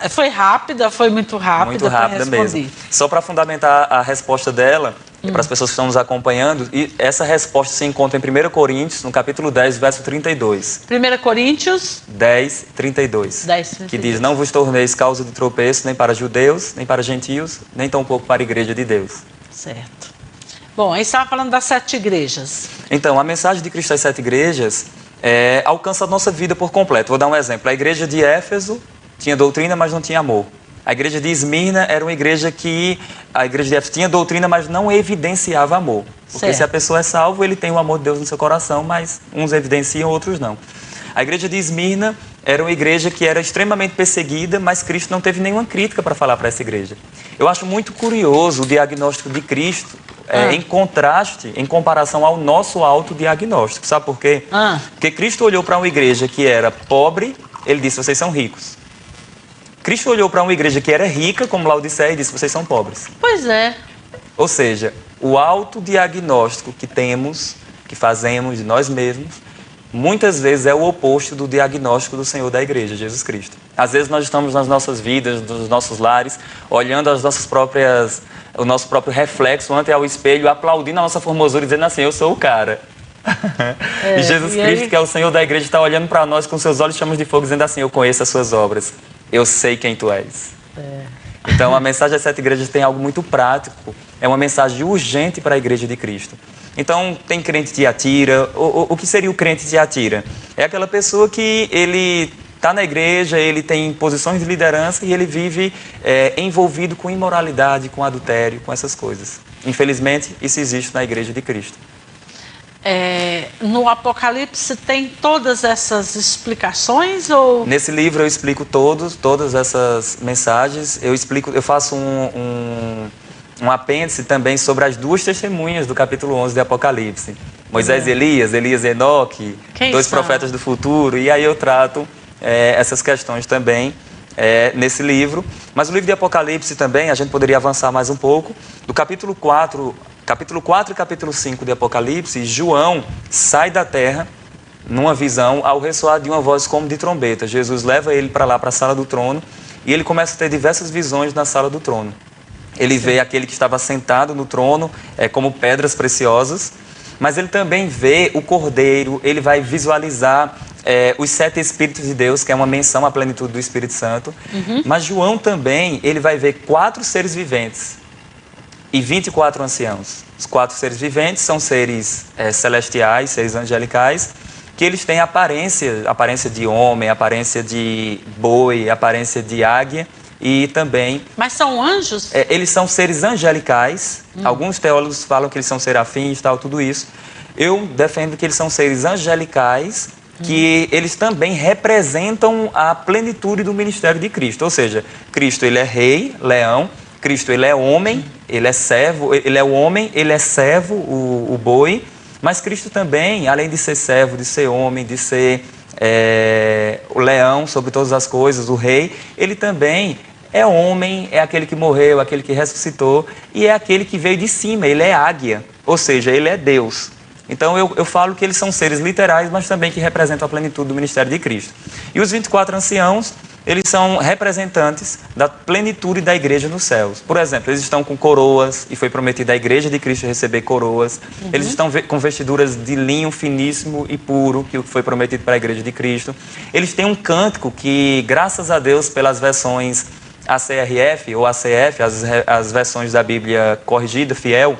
Foi rápida, foi muito rápida. Muito rápida mesmo. Só para fundamentar a resposta dela, e para as pessoas que estão nos acompanhando, e essa resposta se encontra em 1 Coríntios, no capítulo 10, verso 32. 1 Coríntios 10, 32. 10, 32. Que diz, não vos torneis causa de tropeço, nem para judeus, nem para gentios, nem tampouco para a igreja de Deus. Certo. Bom, aí estava falando das 7 igrejas. Então, a mensagem de Cristo às 7 igrejas alcança a nossa vida por completo. Vou dar um exemplo. A igreja de Éfeso tinha doutrina, mas não tinha amor. A igreja de Esmirna era uma igreja que... A igreja de Éfeso tinha doutrina, mas não evidenciava amor. Porque certo. Se a pessoa é salva, ele tem o amor de Deus no seu coração, mas uns evidenciam, outros não. A igreja de Esmirna era uma igreja que era extremamente perseguida, mas Cristo não teve nenhuma crítica para falar para essa igreja. Eu acho muito curioso o diagnóstico de Cristo, em contraste, em comparação ao nosso autodiagnóstico. Sabe por quê? Porque Cristo olhou para uma igreja que era pobre, ele disse, vocês são ricos. Cristo olhou para uma igreja que era rica, como Laodiceia, e disse, vocês são pobres. Pois é. Ou seja, o autodiagnóstico que temos, que fazemos de nós mesmos, muitas vezes é o oposto do diagnóstico do Senhor da igreja, Jesus Cristo. Às vezes nós estamos nas nossas vidas, nos nossos lares, olhando o nosso próprio reflexo ante ao espelho, aplaudindo a nossa formosura e dizendo assim, eu sou o cara. E Jesus Cristo, que é o Senhor da igreja, está olhando para nós com seus olhos chamas de fogo, dizendo assim, eu conheço as suas obras. Eu sei quem tu és. Então, a mensagem das 7 igrejas tem algo muito prático. É uma mensagem urgente para a igreja de Cristo. Então, tem crente de Tiatira. O que seria o crente de Tiatira? É aquela pessoa que ele está na igreja, ele tem posições de liderança e ele vive envolvido com imoralidade, com adultério, com essas coisas. Infelizmente, isso existe na igreja de Cristo. No Apocalipse tem todas essas explicações ou... Nesse livro eu explico todas essas mensagens. Eu faço um apêndice também sobre as duas testemunhas do capítulo 11 de Apocalipse. Moisés e Elias, Elias e Enoque, dois profetas do futuro, e aí eu trato essas questões também nesse livro. Mas o livro de Apocalipse também, a gente poderia avançar mais um pouco. Do capítulo 4 e capítulo 5 de Apocalipse, João sai da terra numa visão ao ressoar de uma voz como de trombeta. Jesus leva ele para lá, para a sala do trono, e ele começa a ter diversas visões na sala do trono. Ele vê aquele que estava sentado no trono como pedras preciosas, mas ele também vê o Cordeiro, ele vai visualizar os 7 Espíritos de Deus, que é uma menção à plenitude do Espírito Santo. Mas João também, ele vai ver 4 seres viventes e 24 anciãos. Os 4 seres viventes são seres celestiais, seres angelicais, que eles têm aparência de homem, aparência de boi, aparência de águia e também... Mas são anjos? Eles são seres angelicais. Alguns teólogos falam que eles são serafins e tal, tudo isso. Eu defendo que eles são seres angelicais, que eles também representam a plenitude do ministério de Cristo. Ou seja, Cristo, ele é rei, leão. Cristo, ele é homem, ele é servo. Ele é o homem, ele é servo, o boi. Mas Cristo também, além de ser servo, de ser homem, de ser o leão sobre todas as coisas, o rei, ele também é homem, é aquele que morreu, aquele que ressuscitou, e é aquele que veio de cima, ele é águia, ou seja, ele é Deus. Então eu falo que eles são seres literais, mas também que representam a plenitude do ministério de Cristo. E os 24 anciãos, eles são representantes da plenitude da igreja nos céus. Por exemplo, eles estão com coroas, e foi prometido à igreja de Cristo receber coroas. Eles estão com vestiduras de linho finíssimo e puro, que foi prometido para a igreja de Cristo. Eles têm um cântico que, graças a Deus, pelas versões ACRF ou ACF, as versões da Bíblia corrigida, fiel,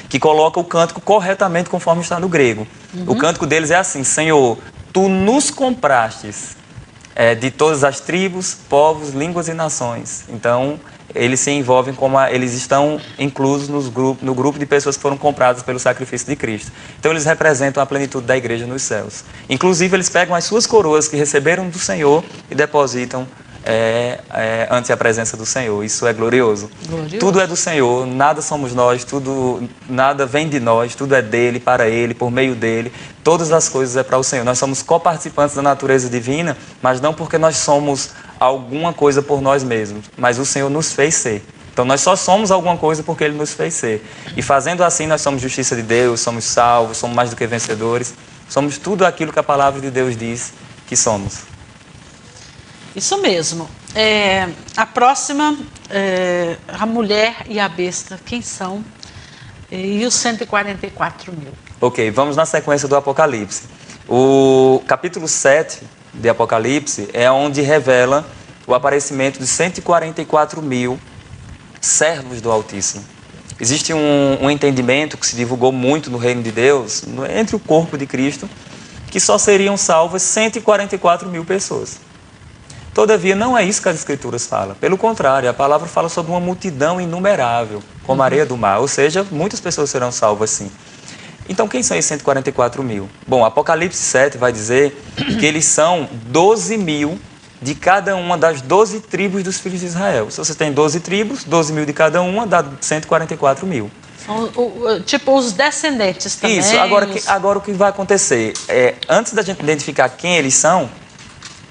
que coloca o cântico corretamente conforme está no grego. O cântico deles é assim: Senhor, Tu nos comprastes de todas as tribos, povos, línguas e nações. Então, eles se envolvem como eles estão inclusos no grupo de pessoas que foram compradas pelo sacrifício de Cristo. Então, eles representam a plenitude da igreja nos céus. Inclusive, eles pegam as suas coroas que receberam do Senhor e depositam ante a presença do Senhor. Isso é glorioso. Tudo é do Senhor, nada somos nós, nada vem de nós, tudo é dele, para ele, por meio dele. Todas as coisas é para o Senhor. Nós somos coparticipantes da natureza divina, mas não porque nós somos alguma coisa por nós mesmos, mas o Senhor nos fez ser. Então nós só somos alguma coisa porque Ele nos fez ser. E fazendo assim nós somos justiça de Deus, somos salvos, somos mais do que vencedores, somos tudo aquilo que a palavra de Deus diz que somos. Isso mesmo. A próxima, a mulher e a besta, quem são? E os 144 mil. Ok, vamos na sequência do Apocalipse. O capítulo 7 de Apocalipse é onde revela o aparecimento de 144 mil servos do Altíssimo. Existe um entendimento que se divulgou muito no reino de Deus, entre o corpo de Cristo, que só seriam salvas 144 mil pessoas. Todavia, não é isso que as Escrituras falam. Pelo contrário, a palavra fala sobre uma multidão inumerável, como a areia do mar. Ou seja, muitas pessoas serão salvas, sim. Então, quem são esses 144 mil? Bom, Apocalipse 7 vai dizer que eles são 12 mil de cada uma das 12 tribos dos filhos de Israel. Se você tem 12 tribos, 12 mil de cada uma, dá 144 mil. Tipo os descendentes também. Isso. Agora o que vai acontecer? Antes da gente identificar quem eles são,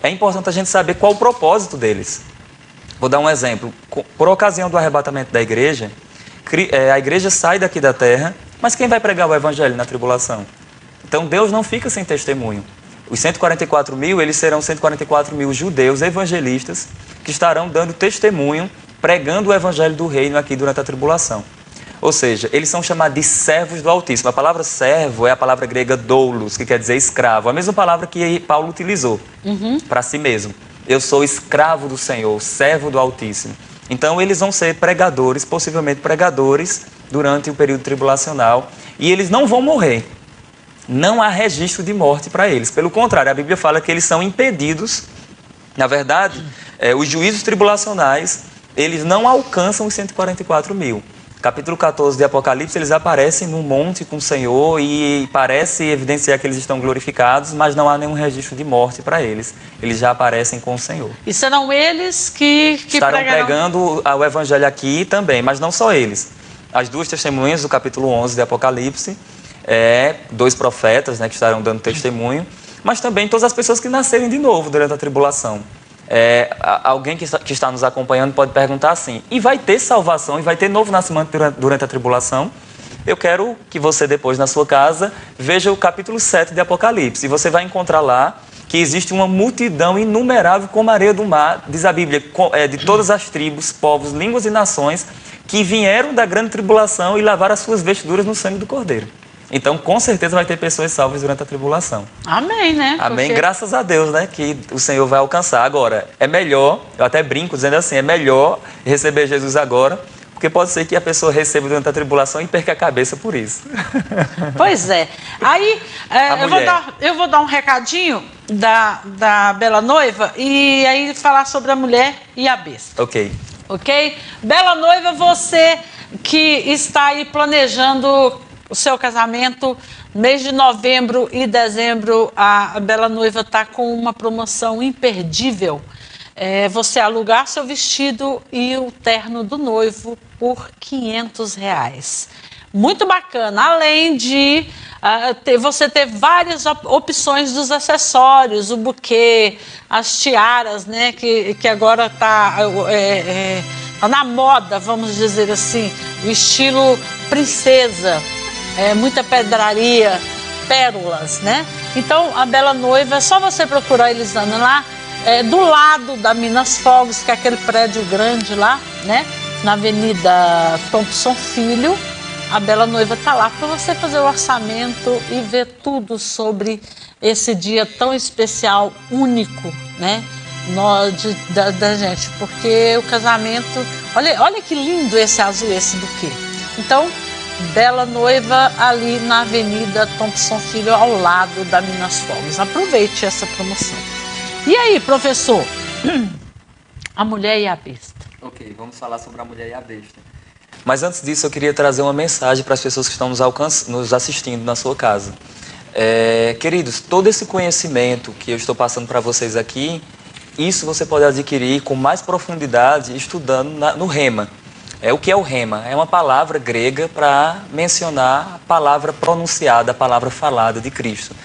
é importante a gente saber qual o propósito deles. Vou dar um exemplo. Por ocasião do arrebatamento da igreja, a igreja sai daqui da terra, mas quem vai pregar o evangelho na tribulação? Então Deus não fica sem testemunho. Os 144 mil, eles serão 144 mil judeus evangelistas que estarão dando testemunho, pregando o evangelho do reino aqui durante a tribulação. Ou seja, eles são chamados de servos do Altíssimo. A palavra servo é a palavra grega doulos, que quer dizer escravo. A mesma palavra que Paulo utilizou para si mesmo. Eu sou escravo do Senhor, servo do Altíssimo. Então, eles vão ser pregadores, possivelmente pregadores, durante o período tribulacional. E eles não vão morrer. Não há registro de morte para eles. Pelo contrário, a Bíblia fala que eles são impedidos. Na verdade, os juízos tribulacionais, eles não alcançam os 144 mil. Capítulo 14 de Apocalipse, eles aparecem num monte com o Senhor e parece evidenciar que eles estão glorificados, mas não há nenhum registro de morte para eles. Eles já aparecem com o Senhor. E serão eles que estarão pregarão... pregando o evangelho aqui também, mas não só eles. As duas testemunhas do capítulo 11 de Apocalipse, dois profetas, né, que estarão dando testemunho, mas também todas as pessoas que nascerem de novo durante a tribulação. Alguém que está nos acompanhando pode perguntar assim, e vai ter salvação, e vai ter novo nascimento durante a tribulação? Eu quero que você depois na sua casa veja o capítulo 7 de Apocalipse, e você vai encontrar lá que existe uma multidão inumerável como a areia do mar, diz a Bíblia, de todas as tribos, povos, línguas e nações, que vieram da grande tribulação e lavaram as suas vestiduras no sangue do Cordeiro. Então, com certeza vai ter pessoas salvas durante a tribulação. Amém, né? Amém, graças a Deus, né, que o Senhor vai alcançar. Agora, é melhor, eu até brinco dizendo assim, é melhor receber Jesus agora, porque pode ser que a pessoa receba durante a tribulação e perca a cabeça por isso. Pois é. Aí, eu vou dar um recadinho da Bela Noiva e aí falar sobre a mulher e a besta. Ok? Bela Noiva, você que está aí planejando o seu casamento, mês de novembro e dezembro, a Bela Noiva está com uma promoção imperdível. Você alugar seu vestido e o terno do noivo por R$500. Muito bacana, além de você ter várias opções dos acessórios, o buquê, as tiaras, né, que agora está na moda, vamos dizer assim, o estilo princesa. Muita pedraria, pérolas, né? Então, a Bela Noiva, é só você procurar Elisânia lá, do lado da Minas Fogos, que é aquele prédio grande lá, né? Na Avenida Thompson Filho, a Bela Noiva está lá para você fazer o orçamento e ver tudo sobre esse dia tão especial, único, né? Da gente, porque o casamento... Olha que lindo esse azul, esse buquê. Então, Bela Noiva ali na Avenida Thompson Filho, ao lado da Minas Fogos. Aproveite essa promoção. E aí, professor? A mulher e a besta. Ok, vamos falar sobre a mulher e a besta. Mas antes disso, eu queria trazer uma mensagem para as pessoas que estão nos assistindo na sua casa. Queridos, todo esse conhecimento que eu estou passando para vocês aqui, isso você pode adquirir com mais profundidade estudando no Rema. O que é o Rema? É uma palavra grega para mencionar a palavra pronunciada, a palavra falada de Cristo.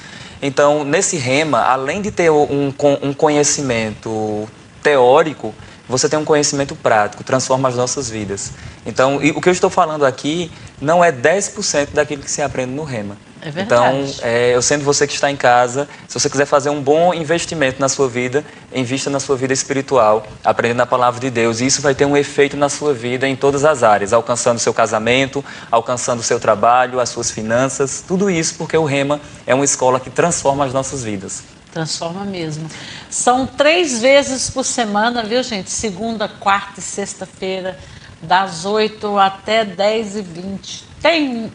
Então, nesse Rema, além de ter um conhecimento teórico, você tem um conhecimento prático, transforma as nossas vidas. Então, o que eu estou falando aqui não é 10% daquilo que se aprende no Rema. É verdade. Então, eu sendo você que está em casa, se você quiser fazer um bom investimento na sua vida, invista na sua vida espiritual, aprendendo a palavra de Deus. E isso vai ter um efeito na sua vida em todas as áreas, alcançando o seu casamento, alcançando o seu trabalho, as suas finanças, tudo isso porque o Rema é uma escola que transforma as nossas vidas. Transforma mesmo. São 3 vezes por semana, viu, gente? Segunda, quarta e sexta-feira, das 8 até 10h20. Tem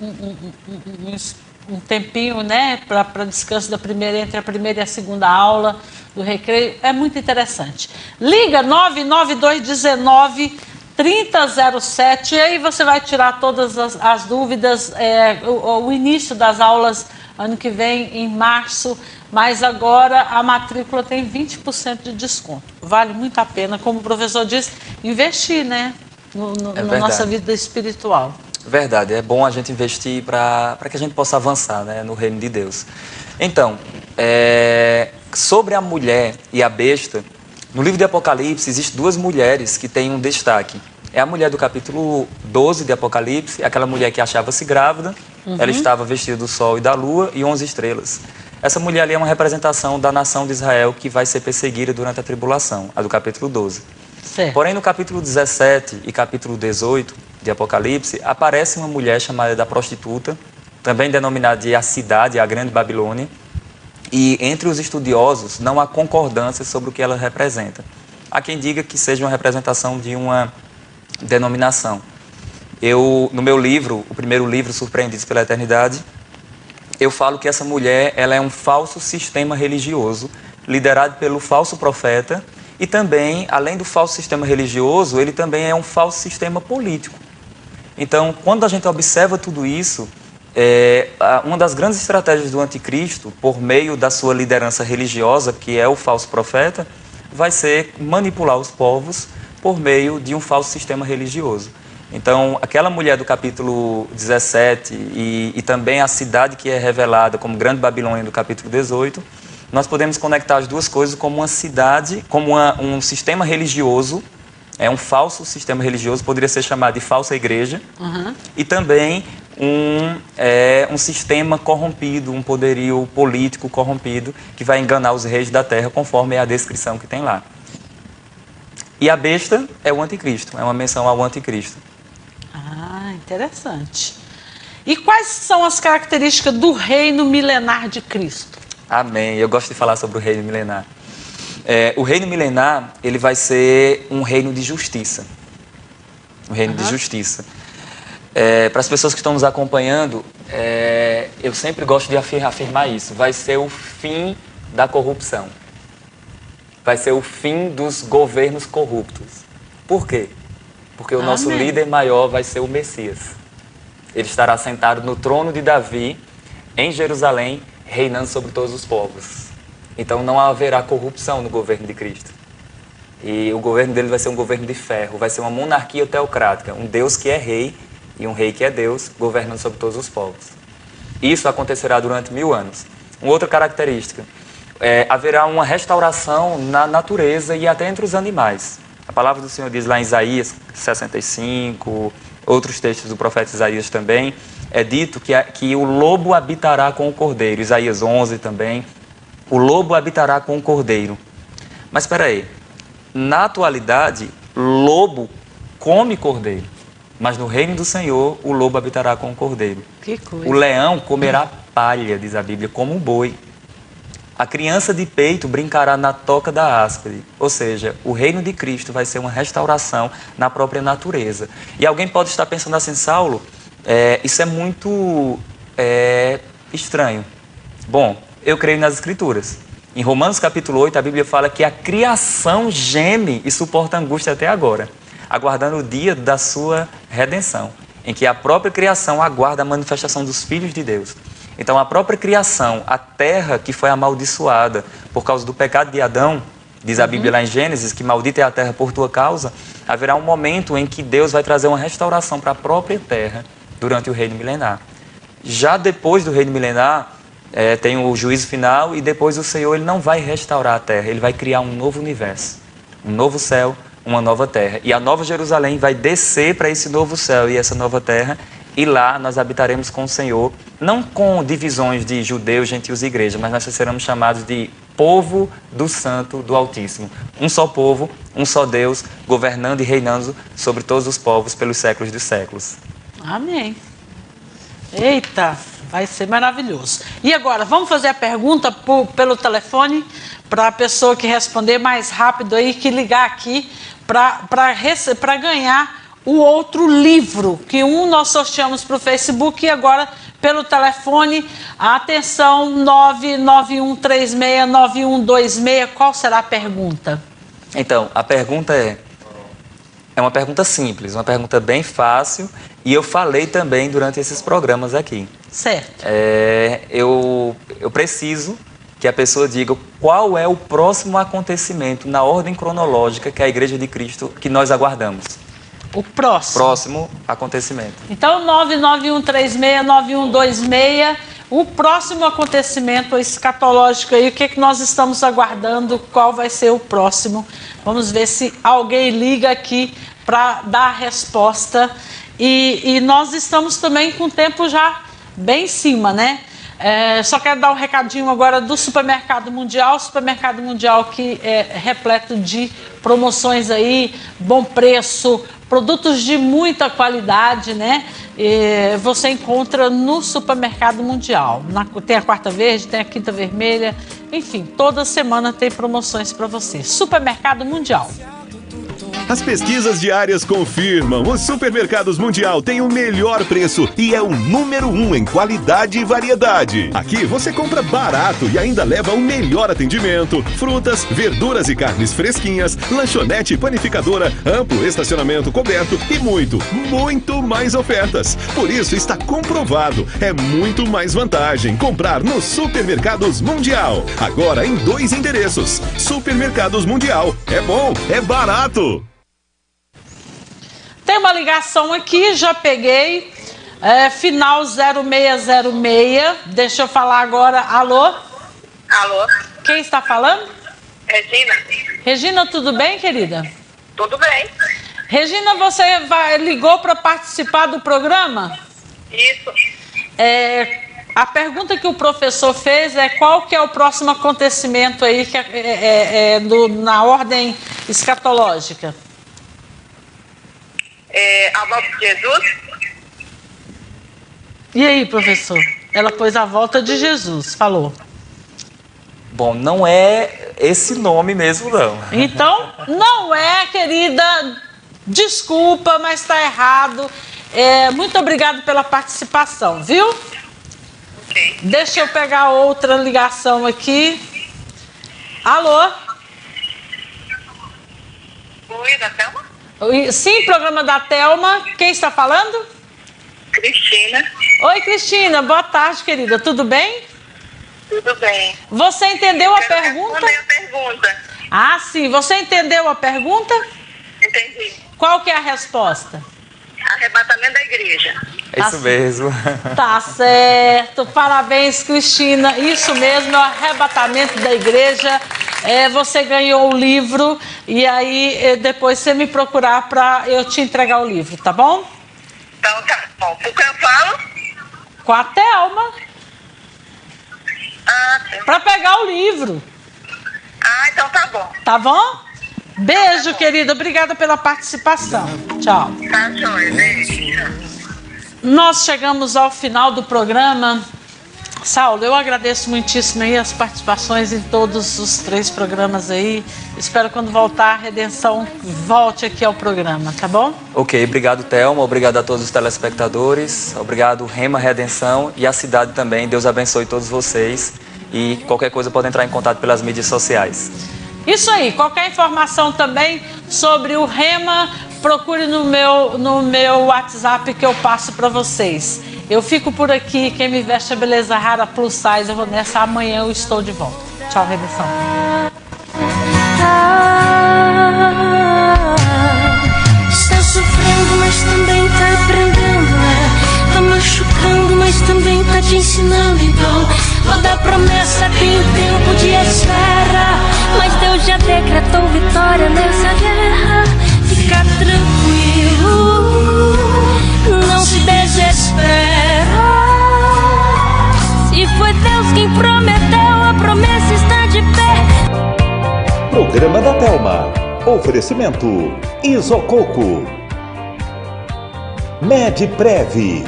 um tempinho, né, para descanso entre a primeira e a segunda aula do recreio. É muito interessante. Liga 99219-3007 e aí você vai tirar todas as dúvidas. O início das aulas ano que vem, em março, mas agora a matrícula tem 20% de desconto. Vale muito a pena, como o professor disse, investir, né, na nossa vida espiritual. Verdade, é bom a gente investir para que a gente possa avançar, né, no reino de Deus. Então, sobre a mulher e a besta, no livro de Apocalipse existem 2 mulheres que têm um destaque. É a mulher do capítulo 12 de Apocalipse, aquela mulher que achava-se grávida, ela estava vestida do sol e da lua e 11 estrelas. Essa mulher ali é uma representação da nação de Israel que vai ser perseguida durante a tribulação, a do capítulo 12. Certo. Porém, no capítulo 17 e capítulo 18 de Apocalipse, aparece uma mulher chamada da prostituta, também denominada de a cidade, a grande Babilônia, e entre os estudiosos não há concordância sobre o que ela representa. Há quem diga que seja uma representação de uma denominação. No meu livro, o primeiro livro, Surpreendidos pela Eternidade, eu falo que essa mulher ela é um falso sistema religioso, liderado pelo falso profeta, e também, além do falso sistema religioso, ele também é um falso sistema político. Então, quando a gente observa tudo isso, uma das grandes estratégias do anticristo, por meio da sua liderança religiosa, que é o falso profeta, vai ser manipular os povos por meio de um falso sistema religioso. Então, aquela mulher do capítulo 17 e também a cidade que é revelada como Grande Babilônia do capítulo 18, nós podemos conectar as duas coisas como uma cidade, como um sistema religioso, um falso sistema religioso, poderia ser chamado de falsa igreja, e também um sistema corrompido, um poderio político corrompido, que vai enganar os reis da terra, conforme é a descrição que tem lá. E a besta é o anticristo, é uma menção ao anticristo. Ah, interessante. E quais são as características do reino milenar de Cristo? Amém. Eu gosto de falar sobre o reino milenar. O reino milenar, ele vai ser um reino de justiça. Um reino de justiça. Para as pessoas que estão nos acompanhando, eu sempre gosto de afirmar isso. Vai ser o fim da corrupção. Vai ser o fim dos governos corruptos. Por quê? Porque o nosso líder maior vai ser o Messias. Ele estará sentado no trono de Davi, em Jerusalém, reinando sobre todos os povos. Então não haverá corrupção no governo de Cristo. E o governo dele vai ser um governo de ferro, vai ser uma monarquia teocrática, um Deus que é rei e um rei que é Deus, governando sobre todos os povos. Isso acontecerá durante 1000 anos. Uma outra característica, haverá uma restauração na natureza e até entre os animais. A palavra do Senhor diz lá em Isaías 65, outros textos do profeta Isaías também, é dito que o lobo habitará com o cordeiro. Isaías 11 também, o lobo habitará com o cordeiro. Mas espera aí, na atualidade, lobo come cordeiro, mas no reino do Senhor, o lobo habitará com o cordeiro. Que coisa. O leão comerá palha, diz a Bíblia, como um boi. A criança de peito brincará na toca da áspide. Ou seja, o reino de Cristo vai ser uma restauração na própria natureza. E alguém pode estar pensando assim, Saulo, isso é muito estranho. Bom, eu creio nas Escrituras. Em Romanos capítulo 8, a Bíblia fala que a criação geme e suporta angústia até agora, aguardando o dia da sua redenção, em que a própria criação aguarda a manifestação dos filhos de Deus. Então, a própria criação, a terra que foi amaldiçoada por causa do pecado de Adão, diz a Bíblia lá em Gênesis, que maldita é a terra por tua causa, haverá um momento em que Deus vai trazer uma restauração para a própria terra durante o reino milenar. Já depois do reino milenar, tem o juízo final e depois o Senhor ele não vai restaurar a terra, ele vai criar um novo universo, um novo céu, uma nova terra. E a nova Jerusalém vai descer para esse novo céu e essa nova terra, e lá nós habitaremos com o Senhor, não com divisões de judeus, gentios e igreja, mas nós seremos chamados de povo do Santo, do Altíssimo. Um só povo, um só Deus, governando e reinando sobre todos os povos pelos séculos dos séculos. Amém. Eita, vai ser maravilhoso. E agora, vamos fazer a pergunta pelo telefone para a pessoa que responder mais rápido aí, que ligar aqui para ganhar o outro livro, que nós sorteamos para o Facebook e agora pelo telefone. Atenção, 991369126. Qual será a pergunta? Então, a pergunta é uma pergunta simples, uma pergunta bem fácil, e eu falei também durante esses programas aqui. Certo. Eu preciso que a pessoa diga qual é o próximo acontecimento na ordem cronológica que a Igreja de Cristo, que nós aguardamos. O próximo. Próximo acontecimento. Então, 991369126, o próximo acontecimento escatológico aí, o que nós estamos aguardando, qual vai ser o próximo. Vamos ver se alguém liga aqui para dar a resposta. E nós estamos também com o tempo já bem em cima, né? Só quero dar um recadinho agora do Supermercado Mundial. Supermercado Mundial que é repleto de promoções aí, bom preço, produtos de muita qualidade, né? Você encontra no Supermercado Mundial. Tem a quarta verde, tem a quinta vermelha, enfim, toda semana tem promoções para você. Supermercado Mundial. As pesquisas diárias confirmam: os supermercados Mundial têm o melhor preço e é o número 1 em qualidade e variedade. Aqui você compra barato e ainda leva o melhor atendimento, frutas, verduras e carnes fresquinhas, lanchonete e panificadora, amplo estacionamento coberto e muito, muito mais ofertas. Por isso está comprovado, é muito mais vantagem comprar nos Supermercados Mundial. Agora em 2 endereços. Supermercados Mundial. É bom, é barato. Tem uma ligação aqui, já peguei, final 0606, deixa eu falar agora, alô? Alô? Quem está falando? Regina? Regina, tudo bem, querida? Tudo bem. Regina, você ligou para participar do programa? Isso. A pergunta que o professor fez é qual que é o próximo acontecimento aí que na ordem escatológica? A volta de Jesus? E aí, professor? Ela pôs a volta de Jesus, falou. Bom, não é esse nome mesmo, não. Então, não é, querida. Desculpa, mas está errado. Muito obrigado pela participação, viu? Ok. Deixa eu pegar outra ligação aqui. Alô? Oi, da Thelma? Sim, programa da Thelma. Quem está falando? Cristina. Oi, Cristina. Boa tarde, querida. Tudo bem? Tudo bem. Você entendeu a Quero pergunta? responder a pergunta. Ah, sim. Você entendeu a pergunta? Entendi. Qual que é a resposta? Arrebatamento da igreja. É isso mesmo. Tá certo. Parabéns, Cristina. Isso mesmo, é o arrebatamento da igreja. Você ganhou o livro e aí depois você me procurar para eu te entregar o livro, tá bom? Então tá bom. O que eu falo? Com a Thelma. Ah, Para pegar o livro. então tá bom. Tá bom? Beijo, querida. Obrigada pela participação. Tchau. Tá joia, beijo. Nós chegamos ao final do programa. Saulo, eu agradeço muitíssimo aí as participações em todos os 3 programas aí. Espero quando voltar a Redenção volte aqui ao programa, tá bom? Ok, obrigado, Thelma. Obrigado a todos os telespectadores. Obrigado, Rema Redenção e a cidade também. Deus abençoe todos vocês. E qualquer coisa pode entrar em contato pelas mídias sociais. Isso aí, qualquer informação também sobre o Rema, procure no meu WhatsApp que eu passo para vocês. Eu fico por aqui, quem me veste a beleza rara plus size, eu vou nessa, amanhã eu estou de volta. Tchau, Redenção. Está sofrendo, mas também está aprendendo. Está machucando, mas também está te ensinando. Então, toda promessa tem tempo de espera, mas Deus já decretou vitória nessa guerra. Fica tranquilo, não se desespera. Se foi Deus quem prometeu, a promessa está de pé. Programa da Thelma. Oferecimento Isococo, Medprev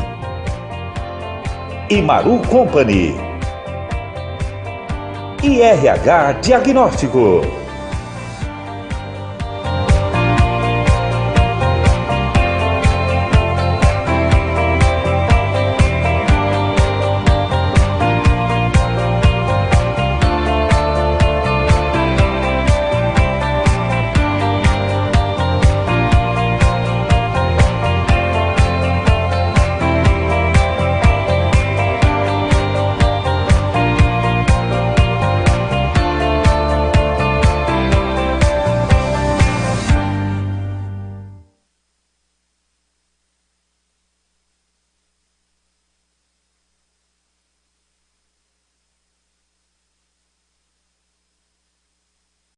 e Maru Company e RH Diagnóstico.